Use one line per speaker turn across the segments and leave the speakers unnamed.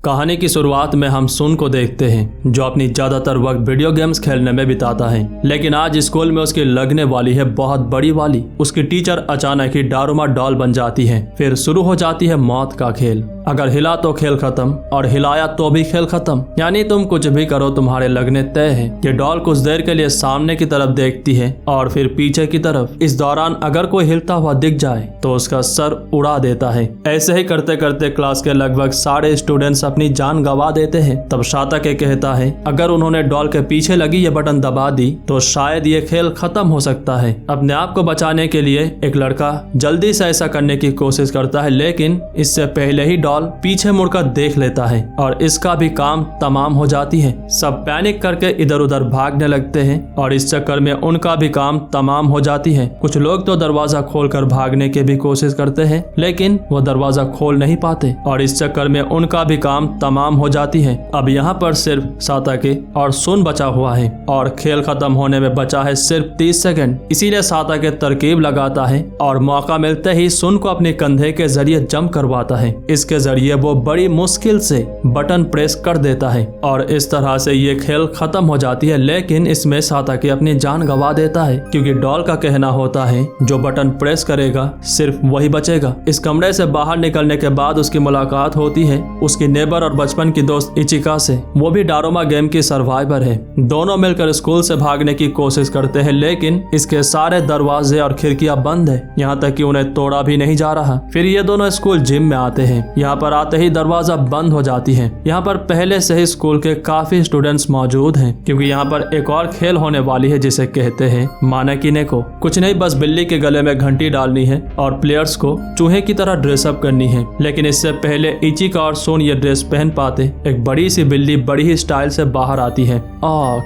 कहानी की शुरुआत में हम सुन को देखते हैं जो अपनी ज्यादातर वक्त वीडियो गेम्स खेलने में बिताता है, लेकिन आज स्कूल में उसकी लगने वाली है बहुत बड़ी वाली। उसकी टीचर अचानक ही डारूमा डॉल बन जाती है। फिर शुरू हो जाती है मौत का खेल। अगर हिला तो खेल खत्म और हिलाया तो भी खेल खत्म, यानी तुम कुछ भी करो तुम्हारे लगने तय है। ये डॉल कुछ देर के लिए सामने की तरफ देखती है और फिर पीछे की तरफ। इस दौरान अगर कोई हिलता हुआ दिख जाए तो उसका सर उड़ा देता है। ऐसे ही करते करते क्लास के लगभग सारे स्टूडेंट्स अपनी जान गंवा देते हैं। तब शातक कहता है अगर उन्होंने डॉल के पीछे लगी ये बटन दबा दी तो शायद ये खेल खत्म हो सकता है। अपने आप को बचाने के लिए एक लड़का जल्दी से ऐसा करने की कोशिश करता है, लेकिन इससे पहले ही डॉल पीछे मुड़कर देख लेता है और इसका भी काम तमाम हो जाती है। सब पैनिक करके इधर उधर भागने लगते हैं और इस चक्कर में उनका भी काम तमाम हो जाती है। कुछ लोग तो दरवाजा खोलकर भागने की भी कोशिश करते हैं, लेकिन वो दरवाजा खोल नहीं पाते और इस चक्कर में उनका भी काम तमाम हो जाती है। अब यहाँ पर सिर्फ साताके और सुन बचा हुआ है और खेल खत्म होने में बचा है सिर्फ 30 सेकंड। इसीलिए साताके तरकीब लगाता है और मौका मिलते ही सुन को अपने कंधे के जरिए जंप करवाता है। इसके जरिए वो बड़ी मुश्किल से बटन प्रेस कर देता है और इस तरह से ये खेल खत्म हो जाती है। लेकिन इसमें साताके अपनी जान गंवा देता है, क्योंकि डॉल का कहना होता है जो बटन प्रेस करेगा सिर्फ वही बचेगा। इस कमरे से बाहर निकलने के बाद उसकी मुलाकात होती है उसकी नेबर और बचपन की दोस्त इचिका से। वो भी डारूमा गेम की सर्वाइवर है। दोनों मिलकर स्कूल से भागने की कोशिश करते हैं, लेकिन इसके सारे दरवाजे और खिड़कियां बंद है, यहाँ तक कि उन्हें तोड़ा भी नहीं जा रहा। फिर ये दोनों स्कूल जिम में आते हैं। यहाँ पर आते ही दरवाजा बंद हो जाती है। यहाँ पर पहले से ही स्कूल के काफी स्टूडेंट्स मौजूद हैं, क्योंकि यहाँ पर एक और खेल होने वाली है जिसे कहते हैं मानकीने को। कुछ नहीं, बस बिल्ली के गले में घंटी डालनी है और प्लेयर्स को चूहे की तरह ड्रेसअप करनी है। लेकिन इससे पहले इचिका और सोन ये ड्रेस पहन पाते, एक बड़ी सी बिल्ली बड़ी ही स्टाइल से बाहर आती है।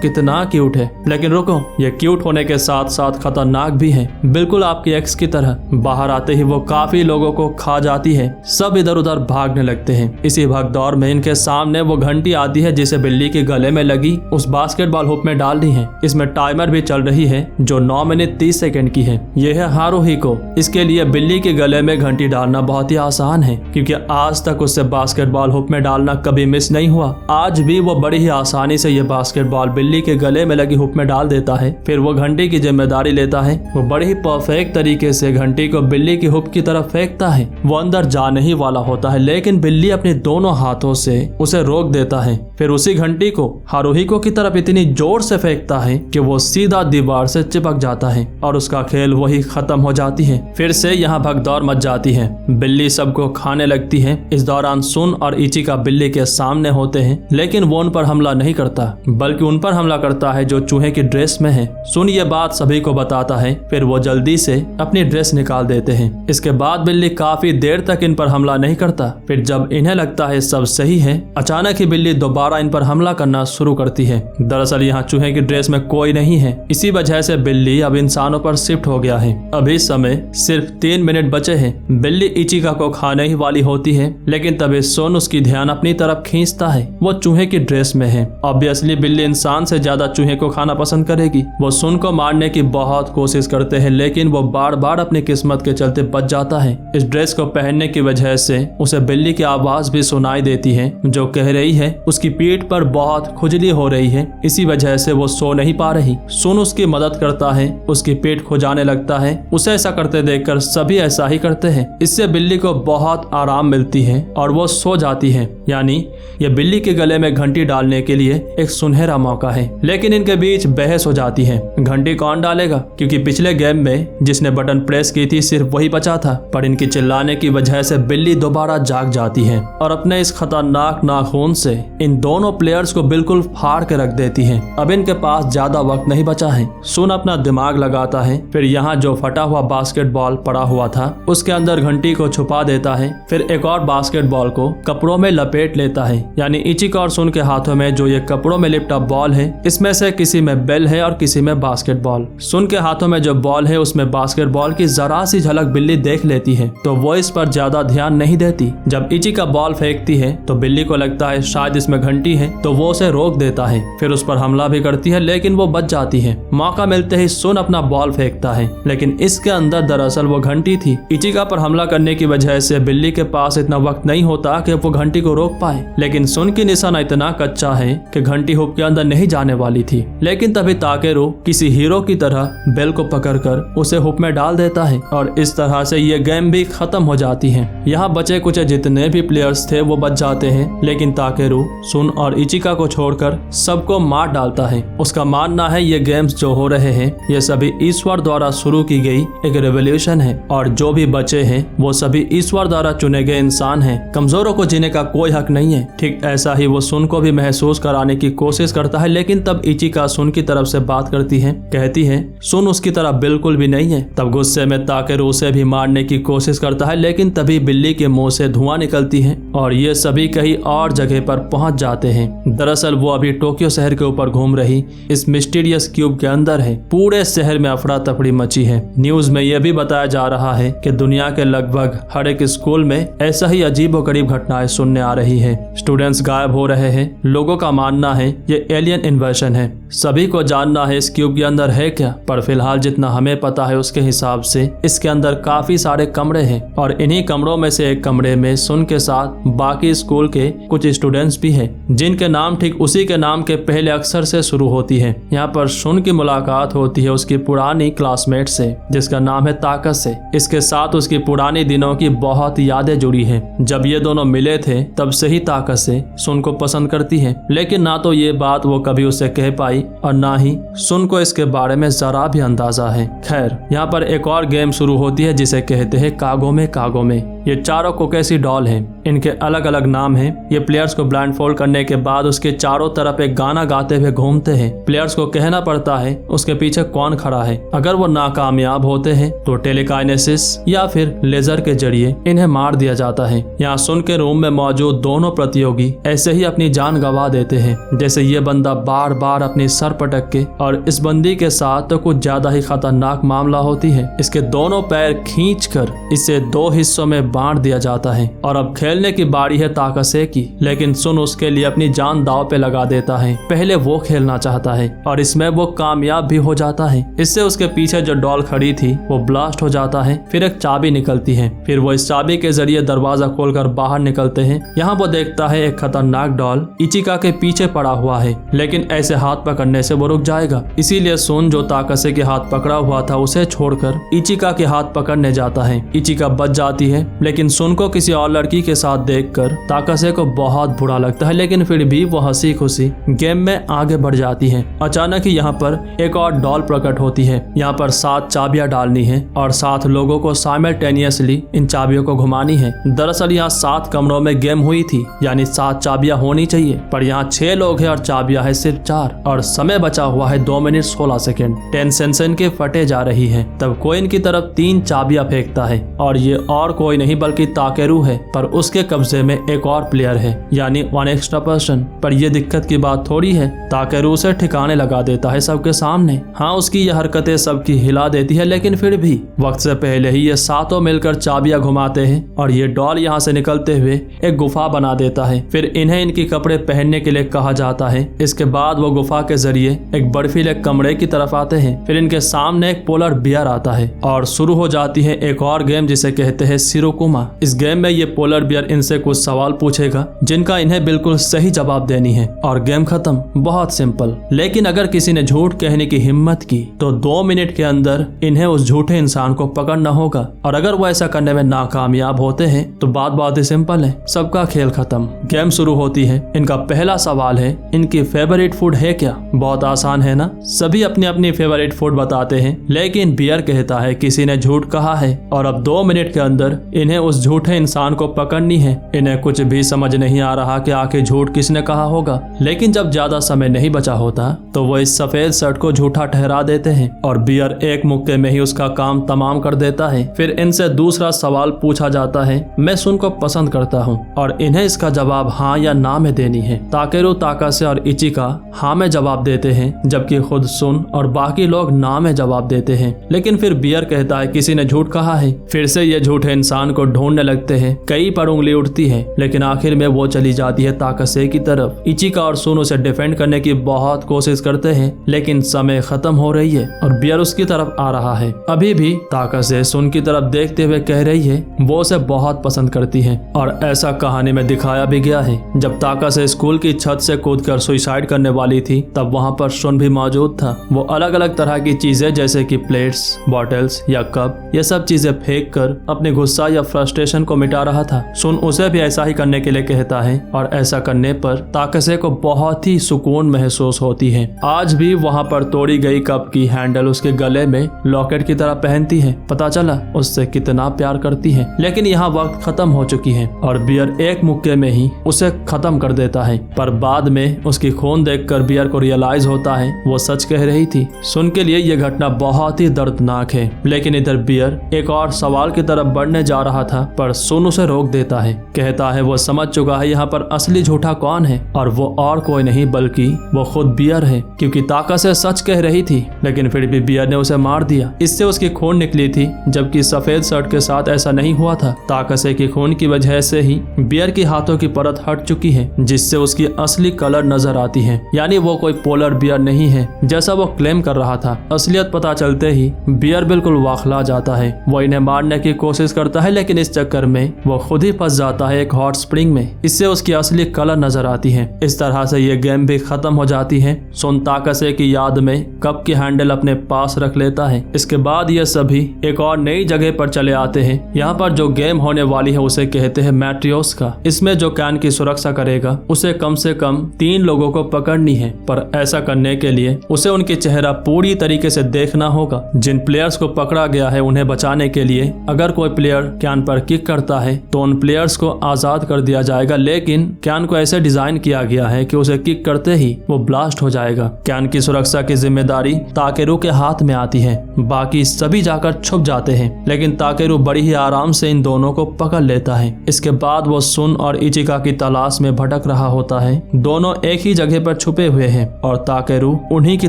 कितना क्यूट है, लेकिन रुको, ये क्यूट होने के साथ साथ खतरनाक भी है, बिल्कुल आपकी एक्स की तरह। बाहर आते ही वो काफी लोगों को खा जाती है। सब इधर उधर भागने लगते हैं। इसी भगदौड़ में इनके सामने वो घंटी आती है जिसे बिल्ली के गले में लगी उस बास्केटबॉल हुप में डालनी है। इसमें टाइमर भी चल रही है जो 9 मिनट 30 सेकंड की है। यह है हारुहिको। इसके लिए बिल्ली के गले में घंटी डालना बहुत ही आसान है, क्योंकि आज तक उससे बास्केटबॉल हुप में डालना कभी मिस नहीं हुआ। आज भी वो बड़ी ही आसानी से ये बास्केटबॉल बिल्ली के गले में लगी हुप में डाल देता है। फिर वो घंटी की जिम्मेदारी लेता है। वो बड़े ही परफेक्ट तरीके से घंटी को बिल्ली की हुप की तरफ फेंकता है। वो अंदर जाने ही वाला होता है, लेकिन बिल्ली अपने दोनों हाथों से उसे रोक देता है। फिर उसी घंटी को हारुहिको की तरफ इतनी जोर से फेंकता है कि वो सीधा दीवार से चिपक जाता है और उसका खेल वही खत्म हो जाती है। फिर से यहाँ भगदौड़ मच जाती है। बिल्ली सबको खाने लगती है। इस दौरान सुन और इचिका बिल्ली के सामने होते हैं, लेकिन वो उन पर हमला नहीं करता, बल्कि उन पर हमला करता है जो चूहे की ड्रेस में है। सुन ये बात सभी को बताता है। फिर वो जल्दी से अपनी ड्रेस निकाल देते हैं। इसके बाद बिल्ली काफी देर तक इन पर हमला नहीं करता। फिर जब इन्हें लगता है सब सही है, अचानक ही बिल्ली दोबारा इन पर हमला करना शुरू करती है। दरअसल यहाँ चूहे की ड्रेस में कोई नहीं है, इसी वजह से बिल्ली अब इंसानों पर शिफ्ट हो गया है। अभी समय सिर्फ 3 मिनट बचे हैं। बिल्ली इचिका को खाने ही वाली होती है, लेकिन तभी सोन उसकी ध्यान अपनी तरफ खींचता है। वो चूहे की ड्रेस में है। ऑब्वियसली बिल्ली इंसान से ज्यादा चूहे को खाना पसंद करेगी। वो सुन को मारने की बहुत कोशिश करते हैं, लेकिन वो बार बार अपनी किस्मत के चलते बच जाता है। इस ड्रेस को पहनने की वजह से उसे बिल्ली की आवाज भी सुनाई देती है जो कह रही है उसकी पीठ पर बहुत खुजली हो रही है, इसी वजह से वो सो नहीं पा रही। सुन उसकी मदद करता है, उसकी पीठ खुजाने लगता है। उसे ऐसा करते देखकर सभी ऐसा ही करते हैं। इससे बिल्ली को बहुत आराम मिलती है और वो सो जाती है। यानी ये बिल्ली के गले में घंटी डालने के लिए एक सुनहरा मौका है। लेकिन इनके बीच बहस हो जाती है, घंटी कौन डालेगा, क्योंकि पिछले गेम में जिसने बटन प्रेस की थी सिर्फ वही बचा था। पर इनकी चिल्लाने की वजह से बिल्ली दोबारा जाग जाती है और अपने इस खतरनाक नाखून से इन दोनों प्लेयर्स को बिल्कुल फाड़ के रख देती है। अब इनके पास ज्यादा वक्त नहीं बचा है। सुन अपना दिमाग लगाता है। फिर यहाँ जो फटा हुआ बास्केटबॉल पड़ा हुआ था उसके अंदर घंटी को छुपा देता है। फिर एक और बास्केटबॉल को कपड़ों में लपेट लेता है। यानी इचिका और सुन के हाथों में जो ये कपड़ों में लिपटा बॉल है, इसमें से किसी में बेल है और किसी में बास्केटबॉल। सुन के हाथों में जो बॉल है उसमें बास्केटबॉल की जरा सी झलक बिल्ली देख लेती है, तो वो इस पर ज्यादा ध्यान नहीं देती। जब इचिका बॉल फेंकती है तो बिल्ली को लगता है शायद इसमें घंटी है, तो वो उसे रोक देता है। फिर उस पर हमला भी करती है लेकिन वो बच जाती है। मौका मिलते ही सुन अपना बॉल फेंकता है, लेकिन इसके अंदर दरअसल वो घंटी थी। इचिका पर हमला करने की वजह से बिल्ली के पास इतना वक्त नहीं होता कि वो घंटी को रोक पाए, लेकिन सुन की निशाना इतना कच्चा है कि घंटी हुप के अंदर नहीं जाने वाली थी। लेकिन तभी ताकेरू किसी हीरो की तरह बेल को पकड़कर उसे हुप में डाल देता है और इस तरह से ये गेम भी खत्म हो जाती है। यहाँ बचे कुछ जितने भी प्लेयर्स थे वो बच जाते हैं, लेकिन ताकेरू सुन और इचिका को छोड़कर सबको मार डालता है। उसका मानना है ये गेम्स जो हो रहे हैं ये सभी ईश्वर द्वारा शुरू की गई एक रेवोल्यूशन है और जो भी बचे हैं वो सभी ईश्वर द्वारा चुने गए इंसान हैं। कमजोरों को जीने का कोई हक नहीं है। ठीक ऐसा ही वो सुन को भी महसूस कराने की कोशिश करता है, लेकिन तब इचिका सुन की तरफ से बात करती है, कहती है सुन उसकी तरह बिल्कुल भी नहीं है। तब गुस्से में ताकेरू उसे भी मारने की कोशिश करता है, लेकिन तभी बिल्ली के मुंह से धुआं निकलती है और ये सभी कहीं और जगह पर पहुंच जाते हैं। दरअसल वो अभी टोक्यो शहर के ऊपर घूम रही इस मिस्टीरियस क्यूब के अंदर है। पूरे शहर में अफरा तफड़ी मची है। न्यूज में यह भी बताया जा रहा है कि दुनिया के लगभग हर एक स्कूल में ऐसा ही अजीबोगरीब घटनाएं सुनने आ रही है। स्टूडेंट्स गायब हो रहे हैं। लोगों का मानना है ये एलियन इन्वेशन है। सभी को जानना है इस क्यूब के अंदर है क्या, पर फिलहाल जितना हमें पता है उसके हिसाब से इसके अंदर काफी सारे कमरे हैं और इन्हीं कमरों में से एक कमरे में सुन के साथ बाकी स्कूल के कुछ स्टूडेंट्स भी हैं, जिनके नाम ठीक उसी के नाम के पहले अक्षर से शुरू होती है। यहाँ पर सुन की मुलाकात होती है उसकी पुरानी क्लासमेट से जिसका नाम है ताकत से। इसके साथ उसकी पुरानी दिनों की बहुत यादें जुड़ी है। जब ये दोनों मिले थे तब से ही ताकत से सुन को पसंद करती है, लेकिन ना तो ये बात वो कभी उसे कह पाई और ना ही सुन को इसके बारे में जरा भी अंदाजा है। खैर, यहाँ पर एक और गेम शुरू होती है जिसे कहते हैं कागो में कागो में। ये चारों कोकेसी डॉल हैं। इनके अलग अलग नाम हैं। ये प्लेयर्स को ब्लाइंड फोल्ड करने के बाद उसके चारों तरफ एक गाना गाते हुए घूमते हैं। प्लेयर्स को कहना पड़ता है उसके पीछे कौन खड़ा है। अगर वो नाकामयाब होते हैं तो टेलीकाइनेसिस या फिर लेजर के जरिए इन्हें मार दिया जाता है। यहाँ सुन के रूम में मौजूद दोनों प्रतियोगी ऐसे ही अपनी जान गंवा देते हैं। जैसे ये बंदा बार बार अपनी सर पटक के, और इस बंदी के साथ तो कुछ ज्यादा ही खतरनाक मामला होती है। इसके दोनों पैर खींचकर इसे दो हिस्सों में बांट दिया जाता है और अब खेलने की बारी है ताकसे की, लेकिन सुन उसके लिए अपनी जान दांव पे लगा देता है। पहले वो खेलना चाहता है और इसमें वो कामयाब भी हो जाता है। इससे उसके पीछे जो डॉल खड़ी थी वो ब्लास्ट हो जाता है। फिर एक चाबी निकलती है। फिर वो इस चाबी के जरिए दरवाजा खोलकर बाहर निकलते हैं। यहाँ वो देखता है एक खतरनाक डॉल इचिका के पीछे पड़ा हुआ है, लेकिन ऐसे हाथ पकड़ने से वो रुक जाएगा। इसीलिए सुन जो ताकसे के हाथ पकड़ा हुआ था उसे छोड़कर इचिका के हाथ पकड़ने जाता है। इचिका बच जाती है, लेकिन सुन को किसी और लड़की के साथ देखकर ताकसे को बहुत बुरा लगता है, लेकिन फिर भी वो हंसी खुशी गेम में आगे बढ़ जाती है। अचानक ही यहाँ पर एक और डॉल प्रकट होती है। यहाँ पर 7 चाबियां डालनी है और 7 लोगों को साइमल्टेनियसली इन चाबियों को घुमानी है। दरअसल यहाँ 7 कमरों में गेम हुई थी, यानी 7 चाबियां होनी चाहिए, पर यहाँ 6 लोग हैं और चाबियां है सिर्फ 4 और समय बचा हुआ है 2 मिनट 16 सेकेंड। टेंशन के फटे जा रही है। तब कोइन की तरफ 3 चाबियां फेंकता है और ये और कोई नहीं बल्कि ताकेरू है, पर उसके कब्जे में एक और प्लेयर है, यानी 1 एक्स्ट्रा पर्सन। पर यह दिक्कत की बात थोड़ी है। ताकेरू उसे ठिकाने लगा देता है सबके सामने। हाँ, उसकी यह हरकतें सबकी हिला देती है, लेकिन फिर भी वक्त से पहले ही ये 7 मिलकर चाबियां घुमाते हैं और ये डॉल यहाँ से निकलते हुए एक गुफा बना देता है। फिर इन्हें इनकी कपड़े पहनने के लिए कहा जाता है। इसके बाद वो गुफा के जरिए एक बर्फीले कमरे की तरफ आते हैं। फिर इनके सामने एक पोलर बियर आता है और शुरू हो जाती है एक और गेम जिसे कहते हैं शिरोकुमा। इस गेम में ये पोलर बियर इनसे कुछ सवाल पूछेगा जिनका इन्हें बिल्कुल सही जवाब देनी है और गेम खत्म। बहुत सिंपल। लेकिन अगर किसी ने झूठ कहने की हिम्मत की तो 2 मिनट के अंदर इन्हें उस झूठे इंसान को पकड़ना होगा, और अगर वो ऐसा करने में नाकामयाब होते हैं तो बात बहुत ही सिंपल है, सबका खेल खत्म। गेम शुरू होती है। इनका पहला सवाल है इनकी फेवरेट फूड है क्या। बहुत आसान है ना। सभी अपनी अपनी फेवरेट फूड बताते हैं, लेकिन बियर कहता है किसी ने झूठ कहा है और अब 2 मिनट के अंदर इन्हें उस झूठे इंसान को पकड़नी है। इन्हें कुछ भी समझ नहीं आ रहा कि आखिर झूठ किसने कहा होगा। लेकिन जब ज्यादा समय नहीं बचा होता तो वो इस सफेद शर्ट को झूठा ठहरा देते हैं और बियर एक मुक्के में ही उसका काम तमाम कर देता है। फिर इनसे दूसरा सवाल पूछा जाता है, मैं सुन को पसंद करता हूँ, और इन्हें इसका जवाब हाँ या ना में देनी है। ताकेरू, ताकासे और इचिका हाँ में जवाब देते हैं, जबकि खुद सुन और बाकी लोग ना में जवाब देते हैं। लेकिन फिर बियर कहता है किसी ने झूठ कहा है। फिर से ये झूठे इंसान को ढूंढने लगते हैं। कई पर उंगली उठती है, लेकिन आखिर में वो चली जाती है ताकासे की तरफ। इचिका और सुन उसे डिफेंड करने की बहुत कोशिश करते हैं, लेकिन समय खत्म हो रही है और बियर उसकी तरफ आ रहा है। अभी भी ताकासे सुन की तरफ देखते हुए कह रही है वो उसे बहुत पसंद करती है, और ऐसा कहानी में दिखाया भी गया है। जब ताकासे स्कूल की छत से कूदकर सुसाइड करने वाली थी, तब वहाँ पर सुन भी मौजूद था। वो अलग अलग तरह की चीजें जैसे कि प्लेट्स, बॉटल्स या कप, ये सब चीजें फेंक कर अपने गुस्सा या फ्रस्ट्रेशन को मिटा रहा था। सुन उसे भी ऐसा ही करने के लिए कहता है, और ऐसा करने पर ताकासे को बहुत ही सुकून महसूस होती है। आज भी वहाँ पर तोड़ी गई कप की हैंडल उसके गले में लॉकेट की तरह पहनती है। पता चला उससे कितना प्यार करती है। लेकिन यहाँ वक्त खत्म हो चुकी है और बियर एक मुक्के में ही उसे खत्म कर देता है। पर बाद में उसकी खून देखकर बियर को रियलाइज होता है वो सच कह रही थी। सुन के लिए यह घटना बहुत ही दर्दनाक है। लेकिन इधर बियर एक और सवाल की तरफ बढ़ने जा रहा था, पर सुन उसे रोक देता है। कहता है वो समझ चुका है यहाँ पर असली झूठा कौन है, और वो और कोई नहीं बल्कि वो खुद बियर है, क्योंकि ताकासे सच कह रही थी। लेकिन फिर भी बियर ने उसे मार दिया। इससे उसकी खून निकली थी, जबकि सफेद शर्ट के साथ ऐसा नहीं हुआ था। ताकासे की खून की वजह से ही बियर की हाथों की परत हट चुकी है, जिससे उसकी असली कलर नजर आती है। यानी वो कोई पोलर बियर नहीं है जैसा वो क्लेम कर रहा था। असलियत पता चलते ही बियर बिल्कुल वाखला जाता है। वो इन्हें मारने की कोशिश करता है, लेकिन इस चक्कर में वो खुद ही फंस जाता है एक हॉट स्प्रिंग में। इससे उसकी असली कलर नजर आती है। इस तरह से ये गेम भी खत्म हो जाती है। सुन ताकासे की याद में कप की हैंडल अपने पास रख लेता है। इसके बाद ये सभी एक और नई जगह पर चले आते हैं। यहाँ पर जो गेम होने वाली है उसे कहते हैं मैट्रियोस का। इसमें जो कैन की सुरक्षा करेगा उसे कम से कम 3 लोगों को पकड़नी है, पर ऐसा करने के लिए उसे उनकी चेहरा पूरी तरीके से देखना होगा। जिन प्लेयर्स को पकड़ा गया है उन्हें बचाने के लिए अगर कोई प्लेयर कैन पर किक करता है तो उन प्लेयर्स को आजाद कर दिया जाएगा। लेकिन कैन को ऐसे डिजाइन किया गया है कि उसे किक करते ही वो ब्लास्ट हो जाएगा। कैन की सुरक्षा की जिम्मेदारी ताकेरू के हाथ में आती है। बाकी सभी जाकर छुप जाते हैं, लेकिन ताकेरू बड़ी ही आराम से इन दोनों को पकड़ लेता है। इसके बाद वो सुन और इचिका की तलाश में भटक रहा होता है। दोनों एक ही जगह पर छुपे हुए हैं और ताकेरू उन्हीं की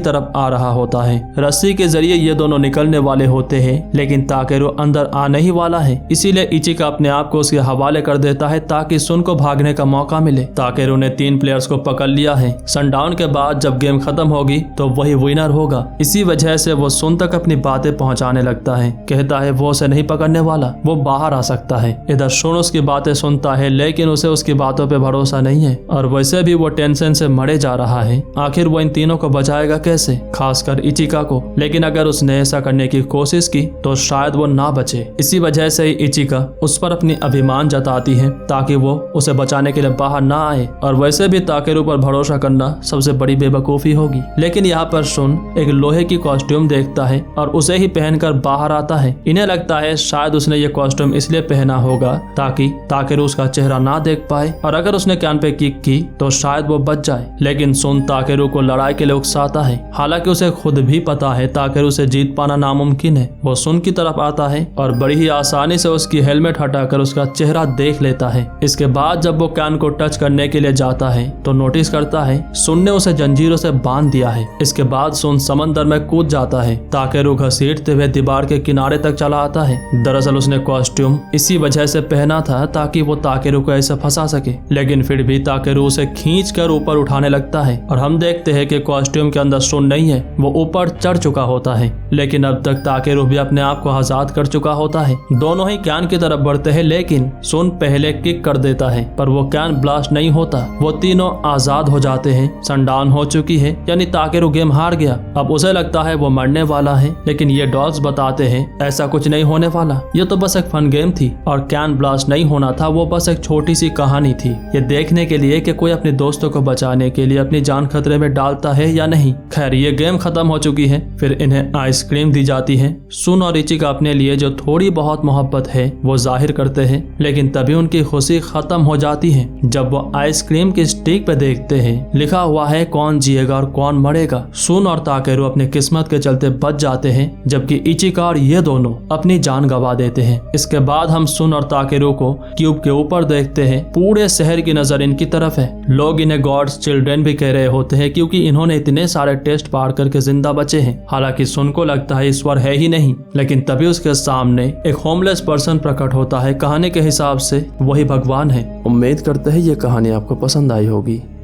तरफ आ रहा होता है। रस्सी के जरिए ये दोनों निकलने वाले होते हैं, लेकिन ताकेरू अंदर आने ही वाला है। इसीलिए इचिका अपने आप को उसके हवाले कर देता है ताकि सुन को भागने का मौका मिले। ताकेरू ने 3 प्लेयर्स को पकड़ लिया है। सनडाउन के बाद जब गेम खत्म होगी तो वही विनर होगा। इसी वजह से वो सुन तक अपनी बातें पहुंचाने लगता है। कहता है वो उसे नहीं पकड़ने वाला, वो बाहर आ सकता है। इधर सुन उसकी बातें सुनता है, लेकिन उसे उसकी बातों पे भरोसा नहीं है और वैसे भी वो टेंशन से मरे जा रहा है। आखिर वो इन तीनों को बचाएगा कैसे, खासकर इचिका को। लेकिन अगर उसने ऐसा करने की कोशिश की तो शायद वो ना बचे। इसी वजह से ही इचिका उस पर अपनी अभिमान जताती है ताकि वो उसे बचाने के लिए बाहर ना आए। और वैसे भी ताकेरू पर भरोसा करना सबसे बड़ी बेवकूफी होगी। लेकिन यहाँ पर सुन एक लोहे की कॉस्ट्यूम देखता है और उसे ही पहनकर बाहर आता है। इन्हें लगता है शायद उसने ये कॉस्ट्यूम इसलिए पहना होगा ताकि ताकेरू उसका चेहरा ना देख पाए, और अगर उसने कैन पे किक की तो शायद वो बच जाए। लेकिन सुन ताकेरू को लड़ाई के लिए उकसाता है, हालांकि उसे खुद भी पता है ताकेरू से जीत पाना नामुमकिन है। वो सुन की तरफ आता है और बड़ी ही आसानी से उसकी हेलमेट हटाकर उसका चेहरा देख लेता है। इसके बाद जब वो कैन को टच करने के लिए जाता है तो नोटिस करता है सुन ने उसे जंजीरों से बांध दिया है। इसके बाद सुन समंदर में कूद जाता है। ताकेरू घसीटते हुए दीवार के किनारे तक चला आता है। दरअसल उसने कॉस्ट्यूम इसी वजह से पहना था ताकि वो ताकेरू को ऐसे फंसा सके, लेकिन फिर भी ताकेरू उसे खींच कर ऊपर उठाने लगता है और हम देखते हैं कि कॉस्ट्यूम के अंदर सुन नहीं है, वो ऊपर चढ़ चुका होता है। लेकिन अब तक ताकेरू भी अपने आप को आजाद कर चुका होता है। दोनों ही कैन की तरफ बढ़ते हैं, लेकिन सुन पहले किक कर देता है पर वो कैन ब्लास्ट नहीं होता। वो तीनों आजाद हो जाते हैं। सनडाउन हो चुकी है, यानी ताकेरू गेम हार गया। अब उसे लगता है वो मरने वाला है, लेकिन ये डॉल्स बताते हैं ऐसा कुछ नहीं होने वाला। ये तो बस एक फन गेम थी और कैन ब्लास्ट नहीं होना था, वो बस एक छोटी सी कहानी थी, ये देखने के लिए कि कोई अपने दोस्तों को बचाने के लिए अपनी जान खतरे में डालता है या नहीं। खैर ये गेम खत्म हो चुकी है। फिर इन्हें आइसक्रीम दी जाती है। सुन और इचिका अपने लिए जो थोड़ी बहुत मोहब्बत है वो जाहिर करते हैं, लेकिन तभी उनकी खुशी खत्म हो जाती है जब वो आइसक्रीम की स्टिक पे देखते हैं लिखा हुआ है कौन जिएगा बचेगा और कौन मरेगा। सुन और ताकेरू अपनी किस्मत के चलते बच जाते हैं, जबकि इचिका और ये दोनों अपनी जान गंवा देते हैं। इसके बाद हम सुन और ताकेरू को क्यूब के ऊपर देखते हैं। पूरे शहर की नजर इनकी तरफ है। लोग इन्हें गॉड्स चिल्ड्रन भी कह रहे होते हैं क्योंकि इन्होंने इतने सारे टेस्ट पार करके जिंदा बचे हैं। हालांकि सुन को लगता है ईश्वर है ही नहीं, लेकिन तभी उसके सामने एक होमलेस पर्सन प्रकट होता है। कहानी के हिसाब से वही भगवान है। उम्मीद करते हैं ये कहानी आपको पसंद आई होगी।